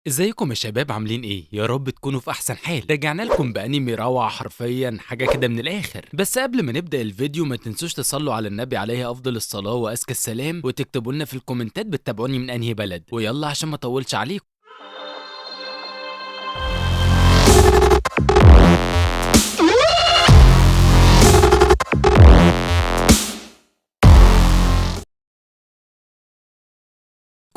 ازيكم يا شباب، عاملين ايه؟ يا رب تكونوا في احسن حال. رجعنا لكم بانمي روعه، حرفيا حاجه كده من الاخر. بس قبل ما نبدا الفيديو ما تنسوش تصلوا على النبي عليه افضل الصلاه وازكى السلام، وتكتبوا لنا في الكومنتات بتتابعوني من انهي بلد. ويلا عشان ما اطولش عليكم.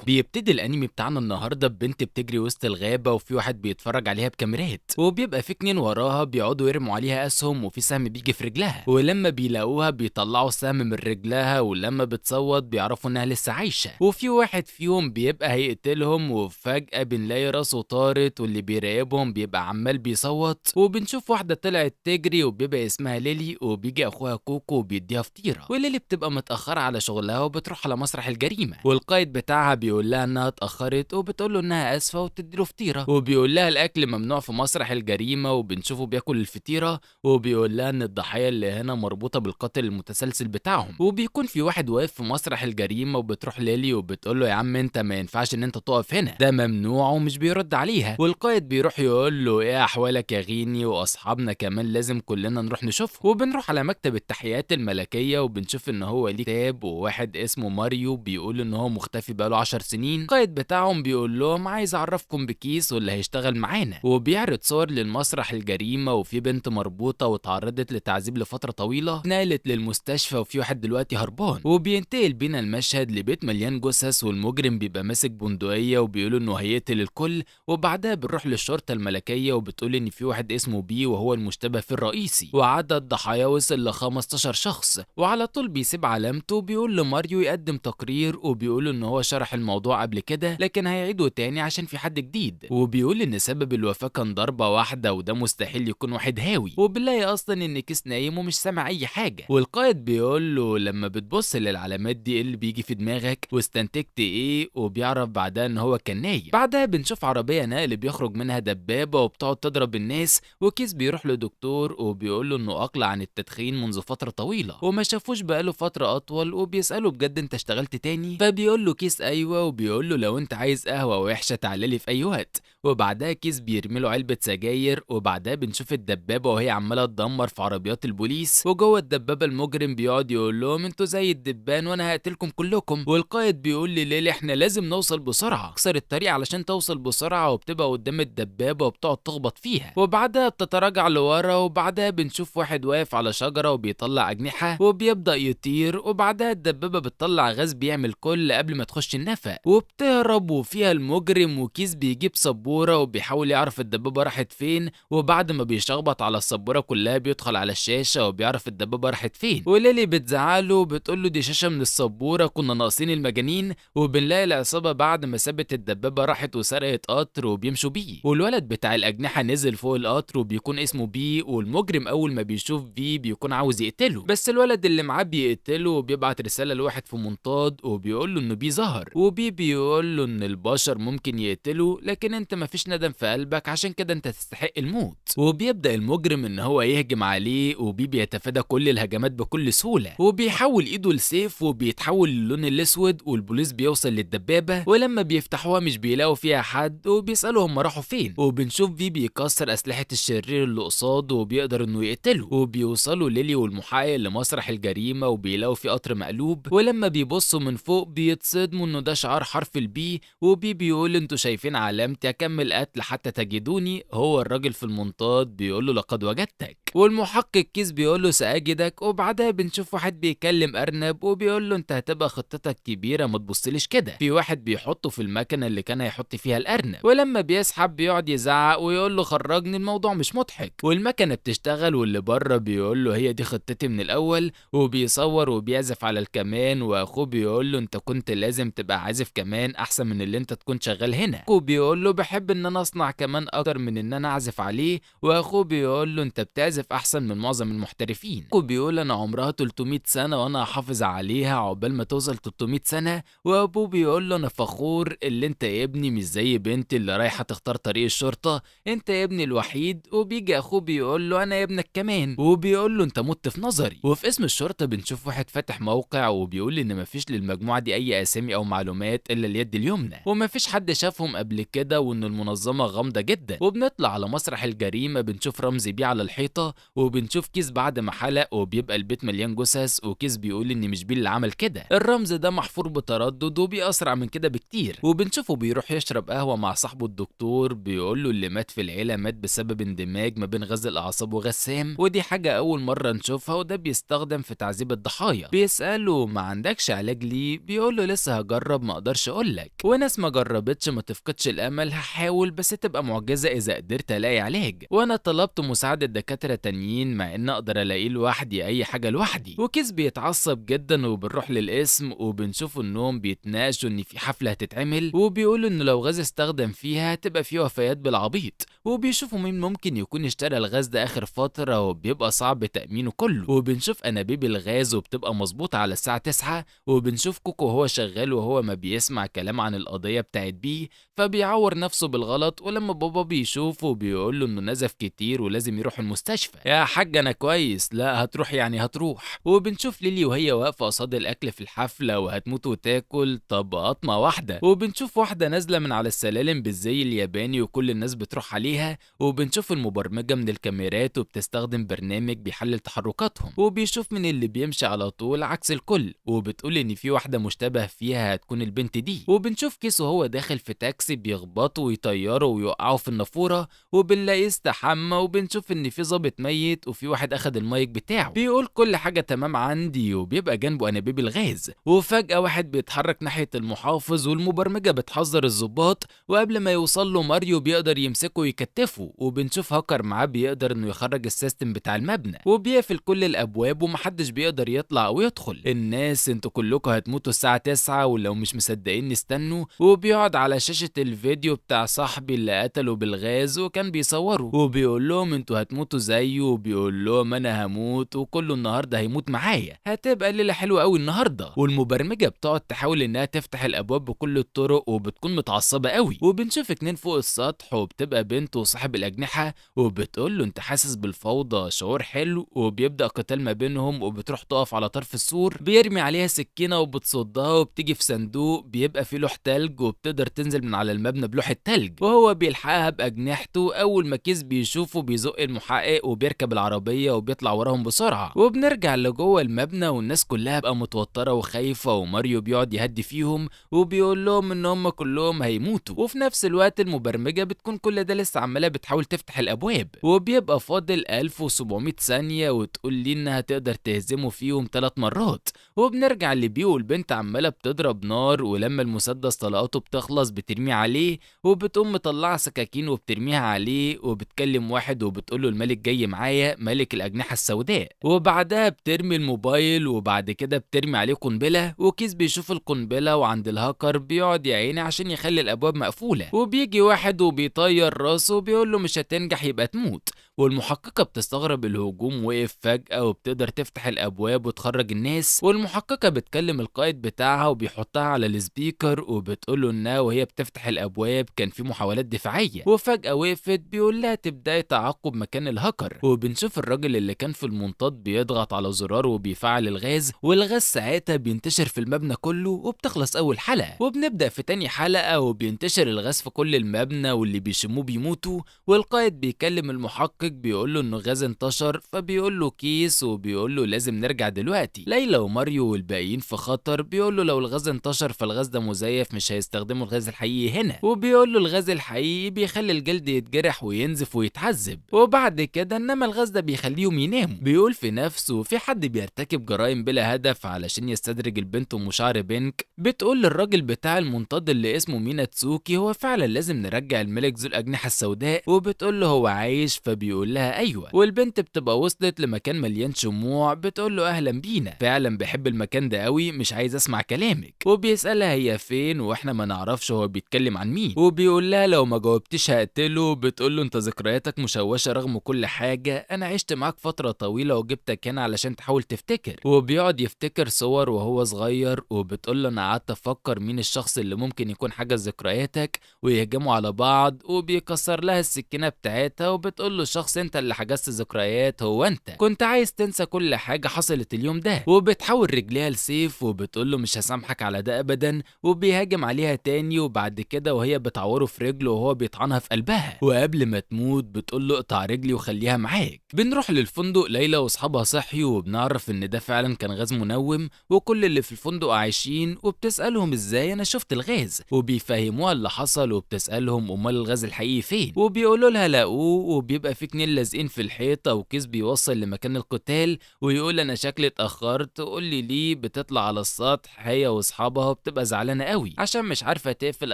بيبتدي الانمي بتاعنا النهارده ببنت بتجري وسط الغابه، وفي واحد بيتفرج عليها بكاميرات، وبيبقى في اتنين وراها بيقعدوا يرموا عليها اسهم، وفي سهم بيجي في رجلها، ولما بيلاقوها بيطلعوا سهم من رجلها، ولما بتصوت بيعرفوا انها لسه عايشه، وفي واحد فيهم بيبقى هيقتلهم، وفجاه بنلاقي راسه طارت، واللي بيراقبهم بيبقى عمال بيصوت، وبنشوف واحده طلعت تجري وبيبقى اسمها ليلي، وبيجي اخوها كوكو وبيديها فطيره، وليلي بتبقى متاخره على شغلها وبتروح على مسرح الجريمه، والقائد بتاعها بيقول لها انها اتاخرت، وبتقول له انها اسفه وتديله فطيره، وبيقول لها الاكل ممنوع في مسرح الجريمه، وبنشوفه بياكل الفطيره، وبيقول لها ان الضحيه اللي هنا مربوطه بالقاتل المتسلسل بتاعهم، وبيكون في واحد واقف في مسرح الجريمه، وبتروح ليلي وبتقول له يا عم انت ما ينفعش ان انت تقف هنا، ده ممنوع، ومش بيرد عليها، والقائد بيروح يقول له ايه احوالك يا غيني، واصحابنا كمان لازم كلنا نروح نشوفهم، وبنروح على مكتب التحيات الملكيه، وبنشوف ان هو ليه كتاب، وواحد اسمه ماريو بيقول ان هو مختفي بقاله 10 سنين. القائد بتاعهم بيقول لهم عايز اعرفكم بكيس واللي هيشتغل معانا، وبيعرض صور للمسرح الجريمه، وفي بنت مربوطه واتعرضت لتعذيب لفتره طويله، اتنقلت للمستشفى، وفي واحد دلوقتي هربان، وبينتقل بينا المشهد لبيت مليان جثث، والمجرم بيبقى ماسك بندقيه وبيقولوا انه هيقتل الكل، وبعدها بنروح للشرطه الملكيه وبتقول ان في واحد اسمه بي وهو المشتبه في الرئيسي، وعدد ضحايا وصل ل 15 شخص، وعلى طول بيسيب علامته وبيقول لماريو يقدم تقرير، وبيقول ان هو شرح الموضوع قبل كده لكن هيعيده تاني عشان في حد جديد، وبيقول ان سبب الوفاه كان ضربه واحده، وده مستحيل يكون واحد هاوي، وبنلاقي اصلا ان كيس نايم ومش سامع اي حاجه، والقائد بيقول له لما بتبص للعلامات دي ايه اللي بيجي في دماغك واستنتجت ايه، وبيعرف بعدها ان هو كان نايم. بعدها بنشوف عربيه نقل بيخرج منها دبابه وبتقعد تضرب الناس، وكيس بيروح لدكتور وبيقول له انه اقلع عن التدخين منذ فتره طويله وما شافوش بقاله فتره اطول، وبيساله بجد انت اشتغلت تاني، فبيقول له كيس ايوه، وبيقول له لو انت عايز قهوه وحشه تعالى لي في اي وقت، وبعدها كيس بيرمي له علبه سجاير، وبعدها بنشوف الدبابه وهي عماله تدمر في عربيات البوليس، وجوه الدبابه المجرم بيقعد يقول لهم انتوا زي الدبان وانا هقتلكم كلكم، والقائد بيقول لليلي احنا لازم نوصل بسرعه، اكسر الطريق علشان توصل بسرعه، وبتبقى قدام الدبابه وبتقعد تخبط فيها، وبعدها بتتراجع لورا، وبعدها بنشوف واحد واقف على شجره وبيطلع اجنحه وبيبدا يطير، وبعدها الدبابه بتطلع غاز بيعمل كل قبل ما تخش النفق وبتهرب، وفيها المجرم وكيس بيجيب سبوره وبيحاول يعرف الدبابه راحت فين، وبعد ما بيشخبط على السبوره كلها بيدخل على الشاشه وبيعرف الدبابه راحت فين، وليلي بتزعله وبتقول له دي شاشه من السبوره، كنا ناقصين المجانين، وبنلاقي العصابه بعد ما سابت الدبابه راحت وسرقت قطر وبيمشوا بيه، والولد بتاع الاجنحه نزل فوق القطر وبيكون اسمه بي، والمجرم اول ما بيشوف بي بيكون عاوز يقتله، بس الولد اللي معاه بيقتله وبيبعت رساله لواحد في منطاد وبيقول له انه بي ظهر، وبي بيقول له ان البشر ممكن يقتلوا لكن انت مفيش ندم في قلبك عشان كده انت تستحق الموت، وبيبدا المجرم ان هو يهجم عليه، وبي بيتفادى كل الهجمات بكل سهوله، وبيحول ايده لسيف وبيتحول للون الاسود، والبوليس بيوصل للدبابه ولما بيفتحوها مش بيلاقوا فيها حد، وبيسالوا هم راحوا فين، وبنشوف في بيكسر اسلحه الشرير اللي قصاده وبيقدر انه يقتله، وبيوصلوا ليلي والمحقق لمسرح الجريمه وبيلاقوا في قطر مقلوب، ولما بيبصوا من فوق بيتصدموا انه ده شعار حرف البي، وبي بيقول انتوا شايفين علامتي اكمل قتل حتى تجدوني، هو الراجل في المنطاد بيقول له لقد وجدتك، والمحقق كيس بيقول له ساجدك، وبعدها بنشوف واحد بيكلم ارنب وبيقول له انت هتبقى خطتك كبيره ما تبصليش كده، في واحد بيحطه في المكنه اللي كان هيحط فيها الارنب، ولما بيسحب بيقعد يزعق ويقول له خرجني الموضوع مش مضحك، والمكنه بتشتغل، واللي بره بيقول له هي دي خطتي من الاول، وبيصور وبيعزف على الكمان، واخوه بيقول له انت كنت لازم تبقى عازف كمان احسن من اللي انت تكون شغال هنا، وبيقول له بحب ان انا اصنع كمان اكتر من ان انا اعزف عليه، واخوه بيقول له انت بتعزف بتعزف احسن من معظم المحترفين، وبيقول انا عمرها 300 سنه وانا هحافظ عليها عقبال ما توصل 300 سنه. وابوه بيقول له انا فخور اللي انت يا ابني مش زي بنتي اللي رايحه تختار طريق الشرطه، انت يا ابني الوحيد. وبيجي اخوه بيقول له انا يا ابنك كمان، وبيقول له انت مت في نظري. وفي اسم الشرطه بنشوف واحد فاتح موقع وبيقول ان مفيش للمجموعه دي اي اسامي او معلومات الا اليد اليمنى، ومفيش حد شافهم قبل كده، وان المنظمه غامضه جدا. وبنطلع على مسرح الجريمه بنشوف رمز بيه على الحيطه، وبنشوف كيس بعد ما حلق وبيبقى البيت مليان جثث، وكيس بيقول ان مش بيه اللي عمل كده. الرمز ده محفور بتردد وبيأسرع من كده بكتير. وبنشوفه بيروح يشرب قهوه مع صاحبه الدكتور، بيقول له اللي مات في العيله مات بسبب اندماج ما بين غاز الاعصاب وغاز سام، ودي حاجه اول مره نشوفها، وده بيستخدم في تعذيب الضحايا. بيسأله ما عندكش علاج ليه؟ بيقول له لسه هجرب ما اقدرش اقولك، وناس ما جربتش ما تفقدش الامل، هحاول بس تبقى معجزه اذا قدرت الاقي علاج. وانا طلبت مساعده دكاتره تانيين مع ان اقدر الاقيه لوحدي اي حاجه لوحدي. وكيس بيتعصب جدا وبنروح للاسم وبنشوف انهم بيتناقشوا ان في حفله هتتعمل، وبيقولوا ان لو غاز استخدم فيها هتبقى في وفيات بالعبيط، وبيشوفوا مين ممكن يكون اشترى الغاز ده اخر فتره وبيبقى صعب تامينه كله. وبنشوف انابيب الغاز وبتبقى مظبوطه على الساعه 9، وبنشوف كوكو وهو شغال وهو ما بيسمع كلام عن القضيه بتاعت بيه، فبيعور نفسه بالغلط. ولما بابا بيشوفه بيقول له انه نزف كتير ولازم يروح المستشفى. يا حاج انا كويس. لا هتروح يعني هتروح. وبنشوف ليلي وهي واقفه قصاد الاكل في الحفله وهتموت وتاكل طب قطمه واحده. وبنشوف واحده نازله من على السلالم بالزي الياباني وكل الناس بتروح عليها، وبنشوف المبرمجه من الكاميرات وبتستخدم برنامج بيحلل تحركاتهم، وبيشوف من اللي بيمشي على طول عكس الكل، وبتقول ان في واحده مشتبه فيها هتكون البنت دي. وبنشوف كيس وهو داخل في تاكسي بيخبطوا ويطيروا ويوقعوا في النافوره، وبنلاقيه استحمى، وبنشوف ان في ظابط ميت وفي واحد اخد المايك بتاعه بيقول كل حاجه تمام عندي، وبيبقى جنبه انابيب الغاز. وفجاه واحد بيتحرك ناحيه المحافظ والمبرمجه بتحذر الظباط، وقبل ما يوصل له ماريو بيقدر يمسكه ويكتفه. وبنشوف هاكر معاه بيقدر انه يخرج السيستم بتاع المبنى، وبيقفل كل الابواب ومحدش بيقدر يطلع او يدخل. الناس انتوا كلكم هتموتوا الساعه 9، ولو مش مصدقين استنوا. وبيقعد على شاشه الفيديو بتاع صاحبي اللي قتله بالغاز وكان بيصوره، وبيقول لهم انتوا هتموتوا زيه، وبيقول لهم انا هموت وكله النهارده هيموت معايا، هتبقى ليله حلوه قوي النهارده. والمبرمجه بتقعد تحاول انها تفتح الابواب بكل الطرق وبتكون متعصبه قوي. وبنشوف اتنين فوق السطح وبتبقى بنت وصاحب الاجنحه، وبتقول له انت حاسس بالفوضى؟ شعور حلو. وبيبدا قتال ما بينهم، وبتروح تقف على طرف السور بيرمي عليها سكينه وبتصدها، وبتيجي في صندوق بيبقى فيه لوح تلج وبتقدر تنزل من على المبنى بلوح التلج، وهو بيلحقها باجنحته. اول ما كيس بيشوفه بيزق المحقق وبيركب العربيه وبيطلع وراهم بسرعه. وبنرجع لجوه المبنى والناس كلها بقى متوتره وخايفه، وماريو بيقعد يهدي فيهم وبيقول لهم ان هم كلهم هيموتوا. وفي نفس الوقت المبرمجه بتكون كل ده لسه عماله بتحاول تفتح الابواب، وبيبقى فاضل 1700 ثانيه وتقول لي انها تقدر تهزمه فيهم 3 مرات. وبنرجع لبيو والبنت عماله بتضرب نار، ولما المسدس طلقاته بتخلص بترميه عليه، وبتقوم مطلعه سكاكين وبترميها عليه، وبتكلم واحد وبتقول له الملك جاي معايا، ملك الاجنحه السوداء. وبعدها بترمي الموبايل، وبعد كده بترمي عليه قنبله. وكيس بيشوف القنبله وعند الهاكر بيقعد يا عيني عشان يخلي الابواب مقفوله، وبيجي واحد وبيطير راسه وبيقول له مش هتنجح يبقى تموت. والمحققه بتستغرب الهجوم وقف فجاه وبتقدر تفتح الابواب وتخرج الناس. والمحققه بتكلم القائد بتاعها وبيحطها على السبيكر وبتقول له انها وهي بتفتح الابواب كان في محاولات دفاعيه، وفجاه وقفت. بيقول لها تبداي تعقب مكان الهاكر. وبنشوف الراجل اللي كان في المنطاد بيضغط على زرار وبيفعل الغاز، والغاز ساعتها بينتشر في المبنى كله وبتخلص اول حلقه. وبنبدا في تاني حلقه وبينتشر الغاز في كل المبنى واللي بيشموه بيموتوا. والقائد بيكلم المحقق بيقول له انه غاز انتشر، فبيقول له كيس وبيقول له لازم نرجع دلوقتي. ليلى وماريو والباقيين في خطر. بيقول له لو الغاز انتشر فالغاز ده مزيف مش هيستخدموا الغاز الحقيقي هنا. وبيقول له الغاز الحقيقي بيخلي الجلد يتجرح وينزف ويتعذب، وبعد كده انما الغاز ده بيخليهم يناموا. بيقول في نفسه في حد بيرتكب جرائم بلا هدف علشان يستدرج البنت ام شعر بينك. بتقول للراجل بتاع المنطاد اللي اسمه مينا تسوكي هو فعلا لازم نرجع الملك ذو الاجنحه السوداء، وبتقول له هو عايش. فبيقول بيقول لها ايوه، والبنت بتبقى وصلت لمكان مليان شموع، بتقول له اهلا بينا، فعلا بحب المكان ده قوي، مش عايز اسمع كلامك. وبيسالها هي فين واحنا ما نعرفش هو بيتكلم عن مين، وبيقول لها لو ما جاوبتيش هقتله. بتقول له انت ذكرياتك مشوشه رغم كل حاجه، انا عشت معاك فتره طويله وجبتك هنا علشان تحاول تفتكر. وبيقعد يفتكر صور وهو صغير، وبتقول له انا قعدت افكر مين الشخص اللي ممكن يكون حجز ذكرياتك ويهجموا على بعض، وبيكسر لها السكينه بتاعتها، وبتقول له الشخص انت اللي حجزت ذكريات هو انت، كنت عايز تنسى كل حاجه حصلت اليوم ده. وبتحول رجليها لسيف وبتقول له مش هسامحك على ده ابدا، وبيهاجم عليها تاني، وبعد كده وهي بتعوره في رجله وهو بيطعنها في قلبها، وقبل ما تموت بتقول له اقطع رجلي وخليها معاك. بنروح للفندق، ليلى واصحابها صحيوا وبنعرف ان ده فعلا كان غاز منوم، وكل اللي في الفندق عايشين، وبتسالهم ازاي انا شفت الغاز، وبيفهموها اللي حصل، وبتسالهم امال الغاز الحقيقي فين، وبيقولوا لها لاقوه، وبيبقى في 2 لازقين في الحيطه، وكيس بيوصل لمكان القتال، ويقول انا شكلي اتاخرت، قول لي ليه. بتطلع على السطح هي واصحابها، بتبقى زعلانه قوي عشان مش عارفه تقفل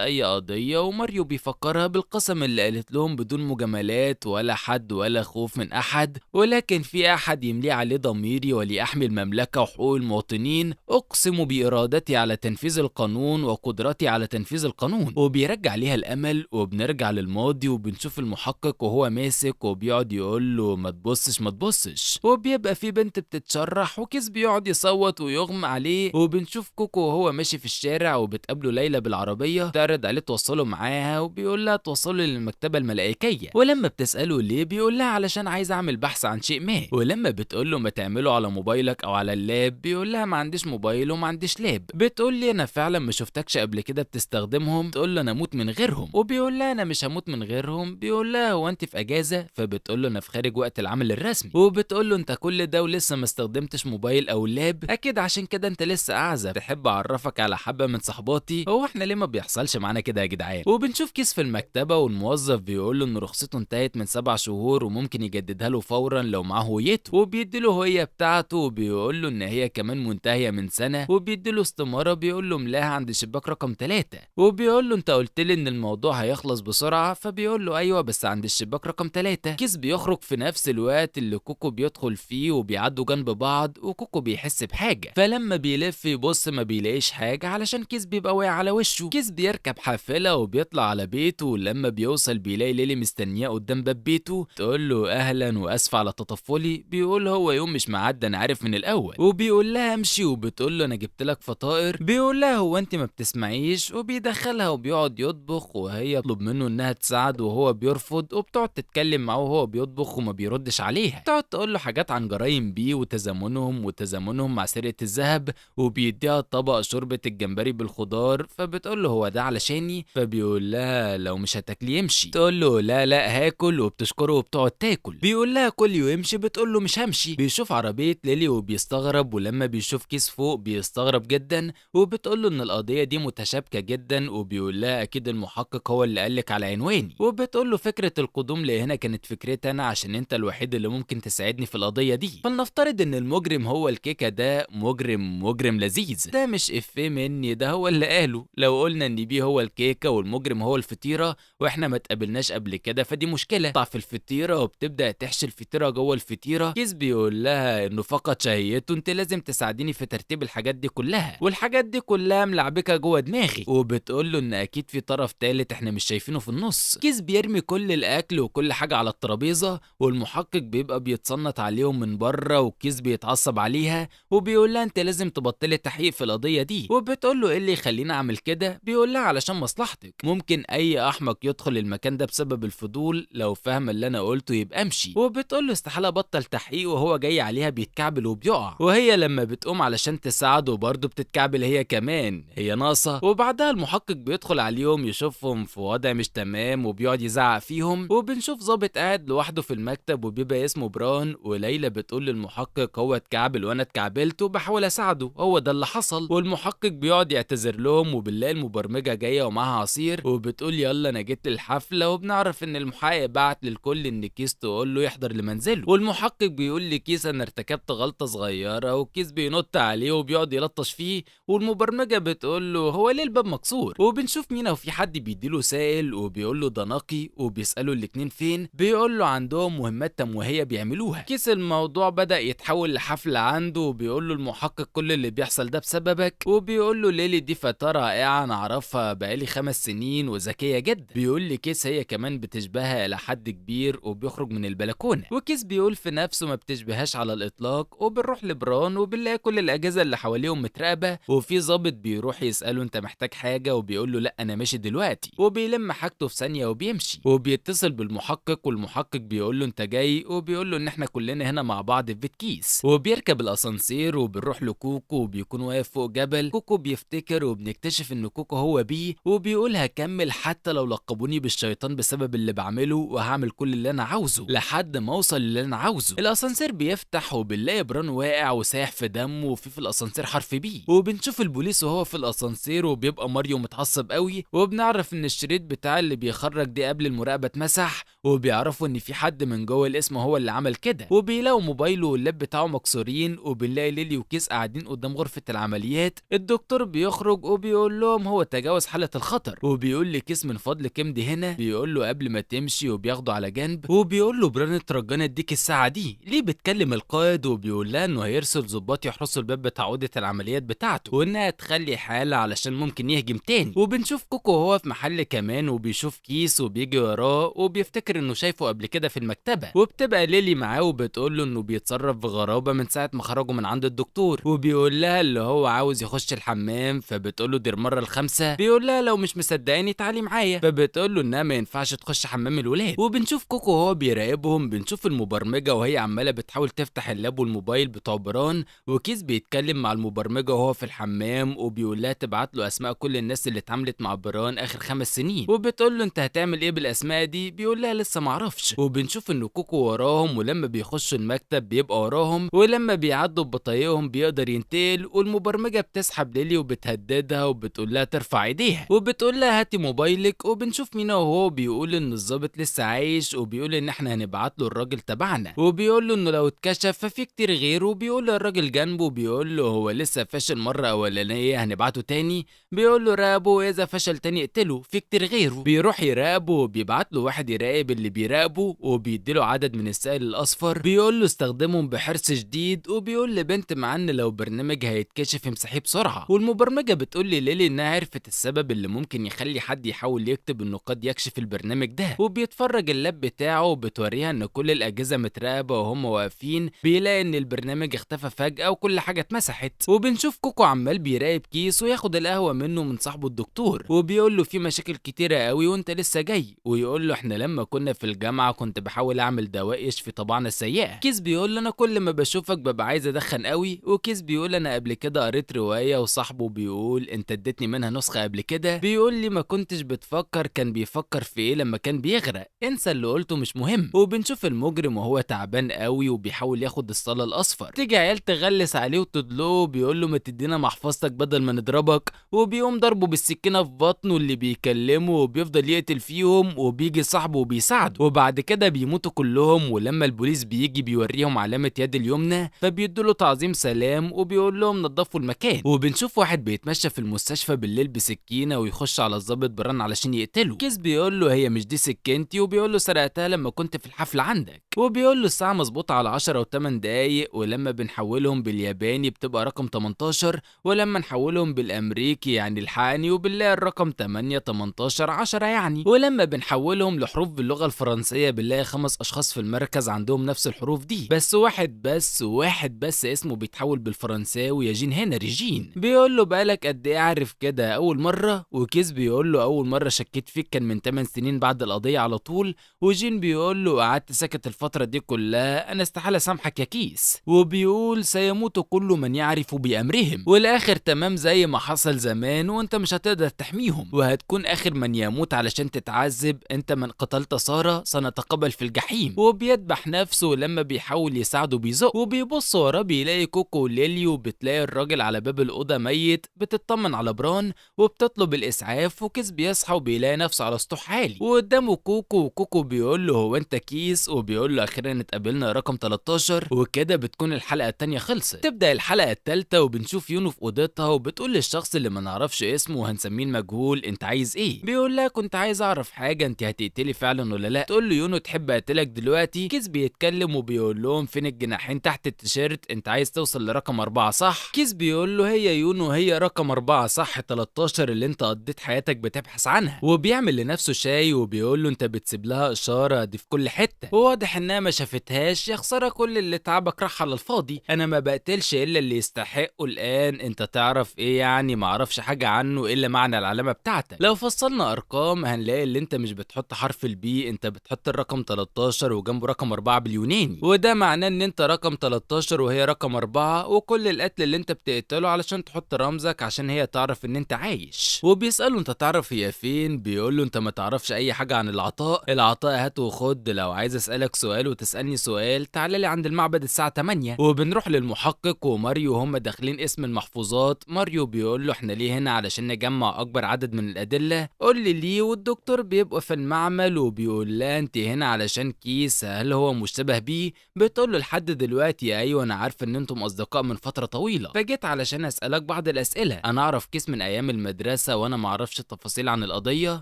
اي قضيه، وماريو بيفكرها بالقسم اللي قالت لهم بدون مجاملات ولا حد ولا خوف من احد، ولكن في احد يملي عليه ضميري وليحمي المملكه وحقوق المواطنين، اقسم بارادتي على تنفيذ القانون وقدرتي على تنفيذ القانون. وبيرجع ليها الامل، وبنرجع للماضي وبنشوف المحقق وهو ماسك وبيقعد يقول له ما تبصش ما تبصش، وبيبقى في بنت بتتشرح، وكيس بيقعد يصوت ويغمى عليه، وبنشوف كوكو وهو ماشي في الشارع، وبتقابله ليلى بالعربيه، تعرض عليه توصله معاها، وبيقول لها توصله للمكتبه الملائكيه، ولما بتساله ليه بيقول لها علشان عايز اعمل بحث عن شيء ما، ولما بتقول له ما تعمله على موبايلك او على اللاب، بيقول لها ما عنديش موبايل وما عنديش لاب. بتقول لي انا فعلا ما شفتكش قبل كده بتستخدمهم، تقول له انا اموت من غيرهم، وبيقول لها انا مش هموت من غيرهم. بيقول لها هو انت في اجازه؟ فبتقول له انا في خارج وقت العمل الرسمي، وبتقول له انت كل ده ولسه ما استخدمتش موبايل او لاب، اكيد عشان كده انت لسه اعزب. تحب اعرفك على حبه من صحباتي؟ هو احنا ليه ما بيحصلش معانا كده يا جدعان؟ وبنشوف كيس في المكتبه، والموظف بيقول له ان رخصته انتهت من 7 شهور وممكن يجددها له فورا لو معاه هويته، وبيدي له هويه بتاعته، وبيقول له ان هي كمان منتهيه من سنه، وبيدي له استماره بيقول له ملاها عند شباك رقم 3، وبيقول له انت قلت لي ان الموضوع هيخلص بسرعه، فبيقول له ايوه بس عند الشباك رقم 3. كيس بيخرج في نفس الوقت اللي كوكو بيدخل فيه، وبيعدوا جنب بعض، وكوكو بيحس بحاجه، فلما بيلف يبص ما بيلاقيش حاجه علشان كيس بيبقى واقع على وشه. كيس بيركب حافله وبيطلع على بيته، ولما بيوصل بيلاقي ليلي مستنياه قدام باب بيته، تقول له اهلا واسف على تطفلي، بيقول هو يوم مش معدي انا عارف من الاول، وبيقول لها امشي، وبتقول له انا جبت لك فطائر، بيقول لها هو انت ما بتسمعيش، وبيدخلها وبيقعد يطبخ، وهي يطلب منه انها تساعد وهو بيرفض، وبتقعد تتكلم معاه وهو بيطبخ وما بيردش عليها، تقعد تقول له حاجات عن جرايم بيه وتزامنهم مع سرقه الذهب، وبيديها طبق شوربه الجمبري بالخضار، فبتقول له هو ده علشاني، فبيقول لها لو مش هتاكلي يمشي، تقول له لا لا هاكل، وبتشكره وبتقعد تاكل، بيقول لها كل ويمشي، بتقول له مش همشي. بيشوف عربيه ليلي وبيستغرب، ولما بيشوف كيس فوق بيستغرب جدا، وبتقول له ان القضيه دي متشابكه جدا، وبيقول لها اكيد المحقق هو اللي قالك على عنواني، وبتقول له فكره القدوم لهنا كانت فكرتي انا عشان انت الوحيد اللي ممكن تساعدني في القضيه دي، فلنفترض ان المجرم هو الكيكه، ده مجرم لذيذ، ده مش افيه مني، ده هو اللي قاله. لو قلنا ان بيه هو الكيكه والمجرم هو الفطيره واحنا ما اتقابلناش قبل كده فدي مشكله. تقع في الفطيره وبتبدا تحشي الفطيره جوه الفطيره، كيس بيقول لها انه فقد شهيته، انت لازم تساعديني في ترتيب الحاجات دي كلها، والحاجات دي كلها ملعبكه جوه دماغي، وبتقول له ان اكيد في طرف تالت احنا مش شايفينه في النص. كيس بيرمي كل الاكل وكل حاجه على الترابيزه، والمحقق بيبقى بيتصنت عليهم من بره، وكيس بيتعصب عليها وبيقول لها انت لازم تبطلي التحقيق في القضيه دي، وبتقول له ايه اللي يخليني اعمل كده؟ بيقول لها علشان مصلحتك، ممكن اي احمق يدخل المكان ده بسبب الفضول، لو فاهم اللي انا قلته يبقى امشي. وبتقول له استحاله بطل تحقيق وهو جاي عليها بيتكعبل وبيقع، وهي لما بتقوم علشان تساعده برضه بتتكعبل هي كمان، هي ناقصه. وبعدها المحقق بيدخل عليهم يشوفهم في وضع مش تمام وبيقعد يزعق فيهم، وبنشوف ظابط قاعد لوحده في المكتب وبيبقى اسمه بران، وليلى بتقول للمحقق هو اتكعبل وانا اتكعبلت وبحاول اساعده، هو ده اللي حصل. والمحقق بيقعد يعتذر لهم، وبالله المبرمجه جايه ومعاها عصير وبتقول يلا انا جيت للحفله، وبنعرف ان المحقق بعت للكل ان كيس تقول له يحضر لمنزله، والمحقق بيقول لكيس انا ارتكبت غلطه صغيره، وكيس بينط عليه وبيقعد يلطش فيه، والمبرمجه بتقول له هو ليه الباب مكسور. وبنشوف مينا وفي حد بيديله سائل وبيقول له ده نقي، وبيساله الاتنين فين، بيقول وبيقول له عندهم مهمات تمويهيه بيعملوها. كيس الموضوع بدأ يتحول لحفله عنده، وبيقول له المحقق كل اللي بيحصل ده بسببك، وبيقول له ليلي دي فتاة رائعه انا اعرفها بقالي 5 سنين وذكيه جدا. بيقول لي كيس هي كمان بتشبهها الى حد كبير وبيخرج من البلكونه، وكيس بيقول في نفسه ما بتشبههاش على الاطلاق. وبنروح لبران وبنلاقي كل الاجهزه اللي حواليهم متراقبه، وفي ضابط بيروح يساله انت محتاج حاجه، وبيقول له لا انا ماشي دلوقتي، وبيلم حاجته في ثانيه وبيمشي. وبيتصل بالمحقق والمحقق بيقول له انت جاي، وبيقول له ان احنا كلنا هنا مع بعض في بيت كيس. وبيركب الاسانسير وبنروح لكوكو وبيكون واقف فوق جبل. كوكو بيفتكر وبنكتشف ان كوكو هو بيه، وبيقول هكمل حتى لو لقبوني بالشيطان بسبب اللي بعمله، وهعمل كل اللي انا عاوزه لحد ما اوصل اللي انا عاوزه. الاسانسير بيفتح وبنلاقي بران واقع وسايح في دمه، وفي الاسانسير حرف بي. وبنشوف البوليس وهو في الاسانسير، وبيبقى ماريو متعصب قوي، وبنعرف ان الشريط بتاع اللي بيخرج دي قبل المراقبه اتمسح، وبيعرفوا ان في حد من جوه الاسم هو اللي عمل كده. وبيلاقوا موبايله واللاب بتاعه مكسورين، وبنلاقي ليلي وكيس قاعدين قدام غرفه العمليات. الدكتور بيخرج وبيقول لهم هو تجاوز حاله الخطر، وبيقول لكيس من فضلك امضي هنا. بيقول له قبل ما تمشي، وبياخده على جنب، وبيقول له بران اترجانا اديك الساعه دي ليه بتكلم القائد، وبيقول لها انه هيرسل ضباط يحرسوا الباب بتاع اوضه العمليات بتاعته، وانها تخلي حاله علشان ممكن يهجم تاني. وبنشوف كوكو وهو في محل كمان، وبيشوف كيس وبيجي وراه، وبيفتكر انه شايفه قبل كده في المكتبه. وبتبقى ليلي معاه وبتقول له انه بيتصرف بغرابه من ساعه ما خرجوا من عند الدكتور، وبيقول لها اللي هو عاوز يخش الحمام، فبتقول له دي المره الخامسه. بيقول لها لو مش مصدقاني تعالي معايا، فبتقول له انها ما ينفعش تخش حمام الولاد. وبنشوف كوكو وهو بيراقبهم، بنشوف المبرمجه وهي عماله بتحاول تفتح اللاب والموبايل بتوع بران، وكيس بيتكلم مع المبرمجه وهو في الحمام، وبيقول لها تبعت له اسماء كل الناس اللي اتعاملت مع بران اخر 5 سنين. وبتقول له انت هتعمل ايه بالاسماء دي؟ بيقول لها لسه معرفش. وبنشوف ان كوكو وراهم، ولما بيخشوا المكتب بيبقى وراهم، ولما بيعدوا ببطايقهم بيقدر ينتقل. والمبرمجه بتسحب ليلي وبتهددها وبتقول لها ترفع ايديها، وبتقول لها هاتي موبايلك. وبنشوف مينا وهو بيقول ان الضابط لسه عايش، وبيقول ان احنا هنبعت له الراجل تبعنا، وبيقول له انه لو اتكشف ففي كتير غيره. وبيقول له الراجل جنبه بيقول له هو لسه فاشل مره اولانيه هنبعته تاني. بيقول له راقبه واذا فشل تاني اقتله، في كتير غيره. بيروح يراقبه وبيبعت له واحد يراقب اللي بيراقبه، وبيديله عدد من السائل الاصفر بيقول له استخدمهم بحرص شديد. وبيقول لبنت معاه ان لو برنامج هيتكشف امسحيه بسرعه. والمبرمجه بتقول ليلي انها عرفت السبب اللي ممكن يخلي حد يحاول يكتب انه قد يكشف البرنامج ده، وبيتفرج اللاب بتاعه وبتوريها ان كل الاجهزه متراقبه وهم واقفين. بيلاقي ان البرنامج اختفى فجاه وكل حاجه اتمسحت. وبنشوف كوكو عمال بيراقب كيس وياخد القهوه منه من صاحبه الدكتور، وبيقول له في مشاكل كتيره قوي وانت لسه جاي. ويقول له احنا لما كنا في الجامعه كنت بحاول اعمل دواء يشفي طبعنا السيئه. كيس بيقول له انا كل ما بشوفك ببقى عايز ادخن قوي. وكيس بيقول انا قبل كده قريت روايه، وصاحبه بيقول انت اديتني منها نسخه قبل كده. بيقول لي ما كنتش بتفكر كان بيفكر في ايه لما كان بيغرق، انسى اللي قلته مش مهم. وبنشوف المجرم وهو تعبان قوي وبيحاول ياخد الصلاه الاصفر. تيجي عيال تغلس عليه وتدلوه، بيقول له ما تدينا محفظتك بدل ما نضربك. وبيقوم ضربه بالسكينه في بطنه اللي بيكلمه، وبيفضل يقتل فيهم. وبيجي صاحبه وبيساعده، وبعد كده بيموتوا كلهم. ولما البوليس بيجي بيوريهم علامه يد اليمنى، فبيدوا له تعظيم سلام وبيقول لهم نظفوا المكان. وبنشوف واحد بيتمشى في المستشفى بالليل بسكينه ويخش على الضابط بران علشان يقتله. كيس بيقول له هي مش دي سكينتي، وبيقول له سرقتها لما كنت في الحفله عندك. وبيقول له الساعه مظبوطه على 10 و8 دقايق، ولما بنحولهم بالياباني بتبقى رقم 18، ولما نحولهم بالامريكي يعني الحقني وبنلاقي الرقم 8 18 10 يعني. ولما بنحولهم لحروف باللغه الفرنسيه بنلاقي 5 اشخاص في المركز عندهم نفس الحروف دي، بس واحد بس اسمه بيتحول بالفرنساوي يجين هنري جين. بيقول له بقالك قد ايه عارف كده اول مره؟ وكيس بيقول له اول مره شكيت فيك كان من 8 سنين بعد القضيه على طول. وجين بيقول له قعدت ساكت الفتره دي كلها، انا استحاله سامحك يا كيس. وبيقول سيموت كل من يعرف بامرهم، والاخر تمام زي ما حصل زمان وانت مش هتقدر تحميهم، وهتكون اخر من يموت علشان تتعذب. انت من قتلت ساره سنتقابل في الجحيم. وبيذبح نفسه لما بيحاول يساعده بيزق، وبيبص وراه بيلاقي كوكو وليلي، وبتلاقي الراجل على باب الاوضه ميت. بتطمن على بران وبتطلب الاسعاف، وكيس بيصحى وبيلاقي نفسه على سطوح عالي وقدامه كوكو. وكوكو بيقول له هو انت كيس؟ وبيقول له اخيرا اتقابلنا رقم 13. وكده بتكون الحلقه الثانيه خلصت. تبدا الحلقه الثالثه وبنشوف يونو في اوضتها، وبتقول للشخص اللي ما نعرفش اسمه وهنسميه المجهول انت عايز ايه؟ بيقول لها كنت عايز اعرف حاجه، انت هتقتلي فعلا ولا لا. تقول له يونو تحب اقتلك دلوقتي؟ كيس بيتكلم وبيقول لهم فين الجناحين تحت التيشيرت، انت عايز توصل لرقم 4 صح؟ كيس بيقول له هي يونو هي رقم 4 صح، 13 اللي انت قضيت حياتك بتبحث عنها. وبيعمل لنفسه شاي وبيقول له انت بتسيب لها اشاره دي في كل حته، وواضح انها ما شافتهاش. يا خساره كل اللي تعبك راح على الفاضي، انا ما بقتلش الا اللي يستحقه. الان انت تعرف ايه يعني؟ ما اعرفش حاجه عنه الا معنى العلامه بتاعتك. لو فصلنا ارقام هنلاقي اللي انت مش بتحط حرف البي، انت بتحط الرقم 13 وجنبه رقم 4 باليوناني، وده معناه ان انت رقم 13 وهي رقم 4، وكل القتل اللي انت بتقتله علشان تحط رمزك عشان هي تعرف ان انت عايش. وبيسأله انت تعرف هي فين؟ بيقول له انت ما تعرفش اي حاجه عن العطاء، العطاء هات وخد، لو عايز اسالك سؤال وتسالني سؤال تعالى لي عند المعبد الساعه 8. وبنروح للمحقق وماريو وهم داخلين اسم المحفوظات. ماريو بيقول له احنا ليه هنا؟ علشان نجمع اكبر عدد من الادله. قول لي ليه. والدكتور بيبقى في المعمل وبيقول لها انت هنا علشان كيس، هل هو مشتبه بيه؟ بتقول له لحد دلوقتي ايوه، انا عارفه ان انتم اصدقاء من فتره طويله، فجيت علشان اسالك بعض الاسئله. انا اعرف كيس من ايام المدرسه وانا ما اعرفش التفاصيل عن القضيه،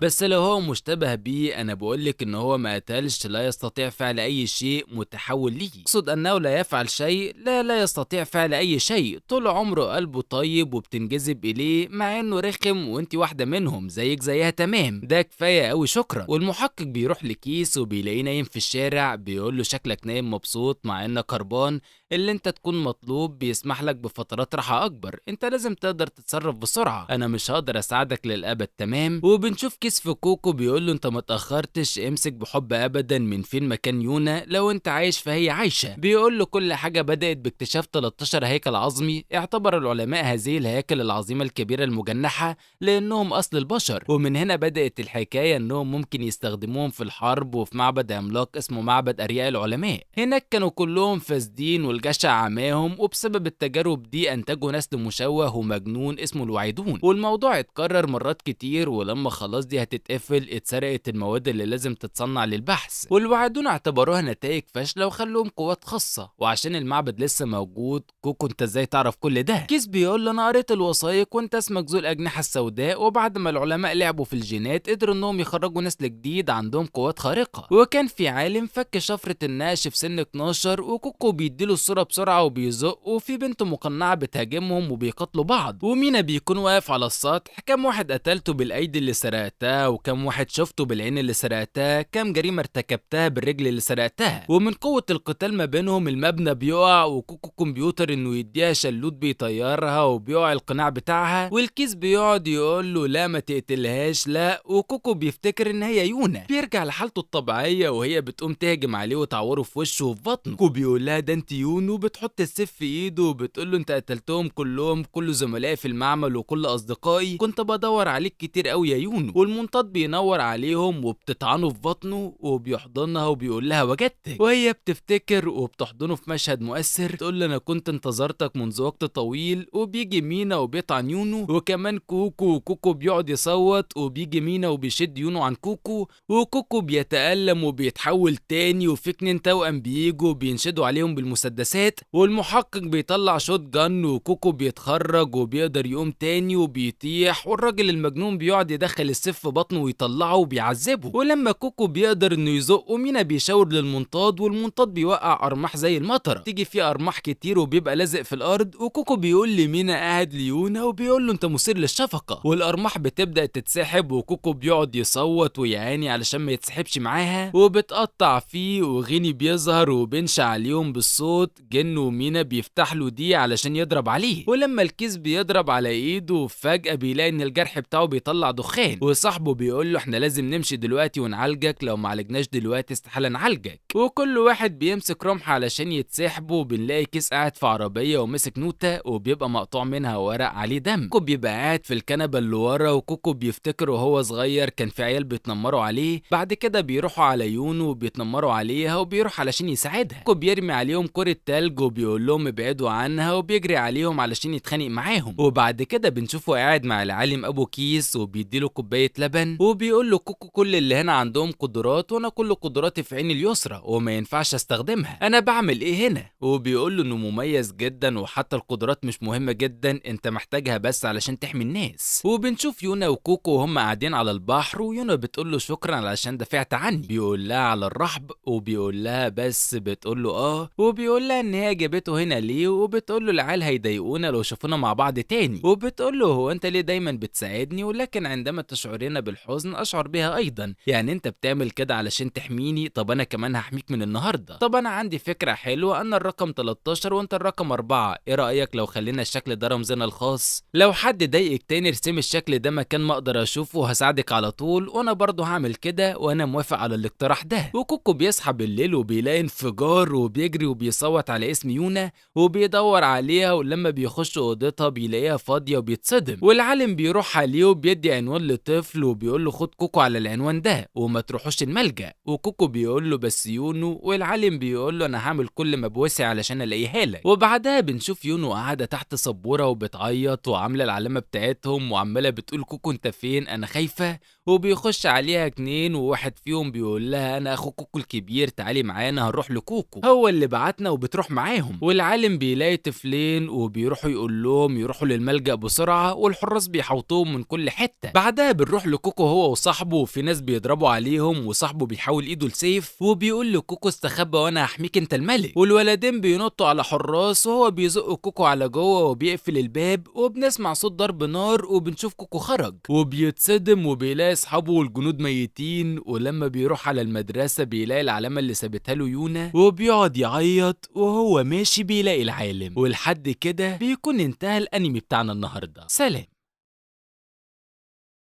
بس لو هو مشتبه بيه انا بقول لك ان هو ما قتلش، لا يستطيع فعل اي شيء متحول ليه. اقصد انه لا يفعل شيء، لا يستطيع فعل اي شيء. طول عمره قلبه طيب وبتنجذب اليه مع انه رخم، وانت واحده منهم زيك زيها تمام، ده كفايه قوي شكرا. والمحقق بيروح لكيس وبيلاقيه نايم في الشارع. بيقول له شكلك نايم مبسوط مع انك هربان، اللي انت تكون مطلوب بيسمح لك بفترات راحه اكبر، انت لازم تقدر تتصرف بسرعه، انا مش هقدر اساعدك للابد تمام. وبنشوف كيس في كوكو بيقول له انت ما اتاخرتش، امسك بحب ابدا من فين مكان يونا، لو انت عايش فهي عايشه. بيقول له كل حاجه بدات باكتشاف 13 هيكل عظمي، اعتبر العلماء هذه الهياكل العظيمه الكبيره المجنحه لانهم اصل البشر، ومن هنا بدات الحكايه انهم ممكن يستخدموهم في الحرب وفي معبد عملاق اسمه معبد ارياء العلماء. هناك كانوا كلهم فاسدين والجشع عماهم، وبسبب التجارب دي انتجوا نسل مشوه ومجنون اسمه الوعيدون. والموضوع اتكرر مرات كتير، ولما خلاص دي هتتقفل اتسرقت المواد اللي لازم تتصنع للبحث، والوعيدون اعتبروها نتائج فاشله وخلوهم قوات خاصه. وعشان المعبد لسه موجود، كوكو انت ازاي تعرف كل ده؟ كيس بيقول له انا قريت الوثائق وانت اسمك ذو الاجنحه السوداء، وبعد ما العلماء لعبوا في الجينات قدروا انهم يخرجوا نسل جديد عندهم قوات خارقه. وكان في عالم فك شفره النقش في سن 12، وكوكو بيديله الصوره بسرعه وبيزق، وفي بنت مقنعه بتهاجمهم وبيقاتلوا بعض، ومينا بيكون واقف على السطح. كم واحد قتلته بالايدي اللي سرقتها، وكم واحد شفته بالعين اللي سرقتها، كم جريمه ارتكبتها بالرجل اللي سرقتها. ومن قوه القتال ما بينهم المبنى بيقع، وكوكو كمبيوتر انه يديها شلوت بيطيرها وبيقع القناع بتاعها، والكيس بيقعد يقول له لا ما تقتلهاش لا، وكوكو بيفتكر ان هي يونا. بيرجع لحالته الطبيعيه وهي بتقوم تهجم عليه وتعوره في وشه وفي بطنه، وبيقول لها ده انت يونو، بتحط السيف في ايده وبتقول له انت قتلتهم كلهم، كل زملائي في المعمل وكل اصدقائي، كنت بدور عليك كتير قوي يا يونو. والمنطاد بينور عليهم وبتطعنه في بطنه وبيحضنها وبيقول لها وجدتك، وهي بتفتكر وبتحضنه في مشهد مؤثر، تقول له انا كنت انتظرتك منذ وقت طويل. وبيجي مينا وبيطعن يونو، وكمان كوكو، وكوكو بيقعد يصوت، وبيجي مينا وبيشد يونو عن كوكو، وكوكو بيتألم وبيتحول تاني، وفي 2 توأم بيجوا بينشدوا عليهم بالمسدسات، والمحقق بيطلع شوت جن، وكوكو بيتخرج وبيقدر يقوم تاني وبيطيح، والراجل المجنون بيقعد يدخل السيف في بطنه ويطلعه وبيعذبه. ولما كوكو بيقدر انه يزقه، مينا بيشاور للمنطاد، والمنطاد بيوقع ارماح زي المطره، تيجي فيه ارماح كتير وبيبقى لازق في الارض. وكوكو بيقول لمينا قاعد ليونا وبيقول له انت مثير للشفقه، والارماح بتبدا تتسحب، وكوكو بيقعد يصوت ويعاني علشان ما يتسحبش معاها، وبتقطع فيه، وغيني بيظهر وبينشع عليهم بالصوت. جن ومينا بيفتح له دي علشان يضرب عليه، ولما الكيس بيضرب على ايده فجأة بيلاقي ان الجرح بتاعه بيطلع دخان، وصاحبه بيقول له احنا لازم نمشي دلوقتي ونعالجك، لو ما عالجناش دلوقتي استحالة نعالجك. وكل واحد بيمسك رمح علشان يتسحبوا. بنلاقي كيس قاعد في عربية ومسك نوتة وبيبقى مقطوع منها ورق عليه دم. كوكو بيبقى قاعد في الكنبة اللي ورا، وكوكو بيفتكر وهو صغير كان في عيال بيتنمروا عليه، بعد كده بيروحوا على يونو وبيتنمروا عليها وبيروح علشان يساعدها. كوكو بيرمي عليهم كرة تلج وبيقول لهم ابعدوا عنها، وبيجري عليهم علشان يتخانق معاهم. وبعد كده بنشوفه قاعد مع العالم ابو كيس وبيديله كوباية لبن، وبيقول له كوكو كل اللي هنا عندهم قدرات، وانا كل قدراتي في عيني اليسرى وما ينفعش استخدمها، انا بعمل ايه هنا؟ وبيقول له انه مميز جدا، وحتى القدرات مش مهمة جدا، انت محتاجها بس علشان تحمي الناس. وبنشوف يونا وكوكو وهم قاعدين على البحر، ويونا بتقول له شكرا علشان دافعت عني. بيقول لها على الرحب، وبيقول لها بس بتقول له وبيقول لها ان هي جابته هنا ليه، وبتقول له العيال هيضايقونا لو شافونا مع بعض تاني، وبتقول له هو انت ليه دايما بتساعدني، ولكن عندما تشعرين بالحزن اشعر بها ايضا، يعني انت بتعمل كده علشان تحميني، طب انا كمان هحميك من النهارده. طب انا عندي فكره حلوه، انا الرقم 13 وانت الرقم 4، ايه رايك لو خلينا الشكل ده رمزنا الخاص؟ لو حد ضايقك تاني ارسم الشكل ده مكان ما اقدر اشوفه وهساعدك على طول، وانا برضه هعمل كده، وانا موافق على الاقتراح ده. وكوكو بيصحى بالليل وبيلاقي انفجار، وبيجري وبيصوت على اسم يونا وبيدور عليها، ولما بيخش اوضتها بيلاقيها فاضيه وبيتصدم، والعالم بيروح عليه وبيدي عنوان لطفل وبيقول له خد كوكو على العنوان ده وما تروحوش الملجأ. وكوكو بيقول له بس يونو، والعالم بيقول له انا هعمل كل ما بوسعي علشان الاقيها لك. وبعدها بنشوف يونو قاعده تحت سبوره وبتعيط وعامله العلامه بتاعتهم وعماله بتقول كوكو انت فين انا خايفه، وبيخش عليها 2 وواحد فيهم بيقول لها انا اخو كوكو الكبير تعالي معانا هنروح لكوكو هو اللي بعتنا، وبتروح معاهم. والعالم بيلاقي طفلين وبيروحوا يقول لهم يروحوا للملجأ بسرعه، والحراس بيحوطوهم من كل حته. بعدها بنروح لكوكو هو وصاحبه، وفي ناس بيضربوا عليهم، وصاحبه بيحاول ايده لسيف وبيقول لكوكو استخبى وانا هحميك انت الملك. والولدين بينطوا على حراس وهو بيزق كوكو على جوه وبيقفل الباب، وبنسمع صوت ضرب نار وبنشوف كوكو خرج وبيتصدم وبيلاقي اصحابه والجنود ميتين. ولما بيروح على المدرسه بيلاقي العلامه اللي سابتها له يونا وبيقعد يعيط، وهو ماشي بيلاقي العالم. ولحد كده بيكون انتهى الانمي بتاعنا النهارده. سلام.